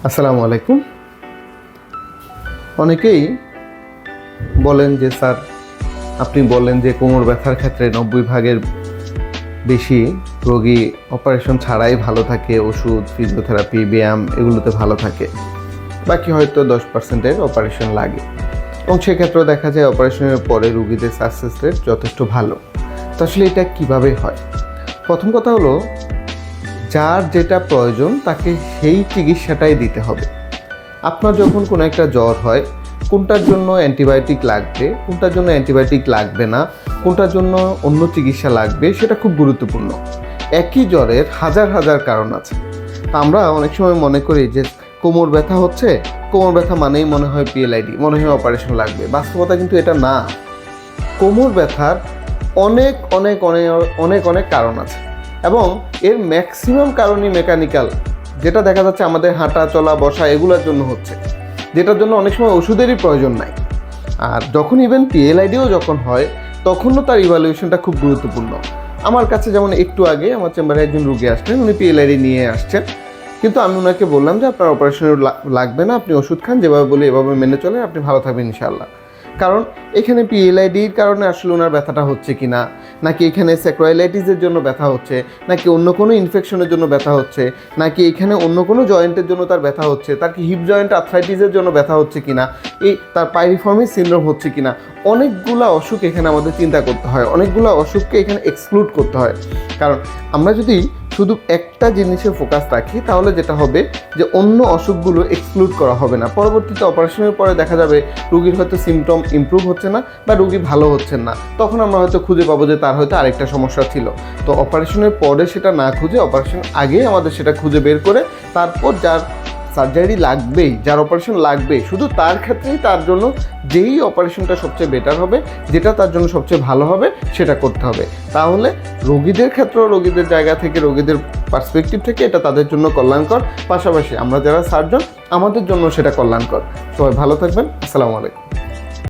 আসসালামু আলাইকুম। অনেকেই বলেন যে স্যার আপনি বলেন যে কোমর ব্যথার ক্ষেত্রে 90 ভাগের বেশি রোগী অপারেশন ছাড়াই ভালো থাকে, ওষুধ, ফিজিওথেরাপি, ব্যায়াম এগুলোতে ভালো থাকে, বাকি হয়তো 10%-এর অপারেশন লাগে এবং সেক্ষেত্রেও দেখা যায় অপারেশনের পরে রোগীদের সাকসেস রেট যথেষ্ট ভালো। তো আসলে এটা কীভাবে হয়? প্রথম কথা হলো, যার যেটা প্রয়োজন তাকে সেই চিকিৎসাটাই দিতে হবে। আপনার যখন কোনো একটা জ্বর হয়, কোনটার জন্য অ্যান্টিবায়োটিক লাগবে, কোনটার জন্য অ্যান্টিবায়োটিক লাগবে না, কোনটার জন্য অন্য চিকিৎসা লাগবে, সেটা খুব গুরুত্বপূর্ণ। একই জ্বরের হাজার হাজার কারণ আছে। আমরা অনেক সময় মনে করি যে কোমর ব্যথা হচ্ছে, কোমর ব্যথা মানেই মনে হয় পিএলআইডি, মনে হয় অপারেশন লাগবে। বাস্তবতা কিন্তু এটা না। কোমর ব্যথার অনেক অনেক অনেক অনেক অনেক কারণ আছে এবং এর ম্যাক্সিমাম কারণই মেকানিক্যাল, যেটা দেখা যাচ্ছে আমাদের হাঁটা চলা বসা এগুলোর জন্য হচ্ছে, যেটার জন্য অনেক সময় ওষুধেরই প্রয়োজন নাই। আর যখন ইভেন পিএলআইডিও যখন হয়, তখনও তার ইভ্যালুয়েশনটা খুব গুরুত্বপূর্ণ। আমার কাছে যেমন একটু আগে আমার চেম্বারে একজন রুগী আসছেন, উনি পিএলআইডি নিয়ে আসছেন, কিন্তু আমি ওনাকে বললাম যে আপনার অপারেশনের লাগবে না, আপনি ওষুধ খান, যেভাবে বলি এভাবে মেনে চলেন, আপনি ভালো থাকবেন ইনশাআল্লাহ। কারণ এখানে পিএলআইডির কারণে আসলে ওনার ব্যথাটা হচ্ছে কি না, নাকি এখানে স্যাক্রোয়াইলাইটিসের জন্য ব্যথা হচ্ছে, নাকি অন্য কোনো ইনফেকশনের জন্য ব্যথা হচ্ছে, নাকি এখানে অন্য কোনো জয়েন্টের জন্য তার ব্যথা হচ্ছে, তার কি হিপ জয়েন্ট আর্থ্রাইটিসের জন্য ব্যথা হচ্ছে কি না, এই তার পাইরিফর্মিস সিনড্রোম হচ্ছে কি না, অনেকগুলো অসুখ এখানে আমাদের চিন্তা করতে হয়, অনেকগুলো অসুখকে এখানে এক্সক্লুড করতে হয়। কারণ আমরা যদি শুধু একটা জিনিসে ফোকাস রাখি, তাহলে যেটা হবে যে অন্য অসুখগুলো এক্সক্লুড করা হবে না। পরবর্তীতে অপারেশনের পরে দেখা যাবে রুগীর হয়তো সিমটম ইমপ্রুভ হচ্ছে না বা রুগী ভালো হচ্ছেন না, তখন আমরা হয়তো খুঁজে পাবো যে তার হয়তো আরেকটা সমস্যা ছিল। তো অপারেশনের পরে সেটা না খুঁজে অপারেশন আগে আমাদের সেটা খুঁজে বের করে তারপর যার সার্জারি লাগবেই, যার অপারেশন লাগবে, শুধু তার ক্ষেত্রেই তার জন্য যেই অপারেশনটা সবচেয়ে বেটার হবে, যেটা তার জন্য সবচেয়ে ভালো হবে, সেটা করতে হবে। তাহলে রোগীদের ক্ষেত্রেও, রোগীদের জায়গা থেকে, রোগীদের পার্সপেক্টিভ থেকে এটা তাদের জন্য কল্যাণকর, পাশাপাশি আমরা যারা সার্জন আমাদের জন্য সেটা কল্যাণকর। সবাই ভালো থাকবেন। আসসালামু আলাইকুম।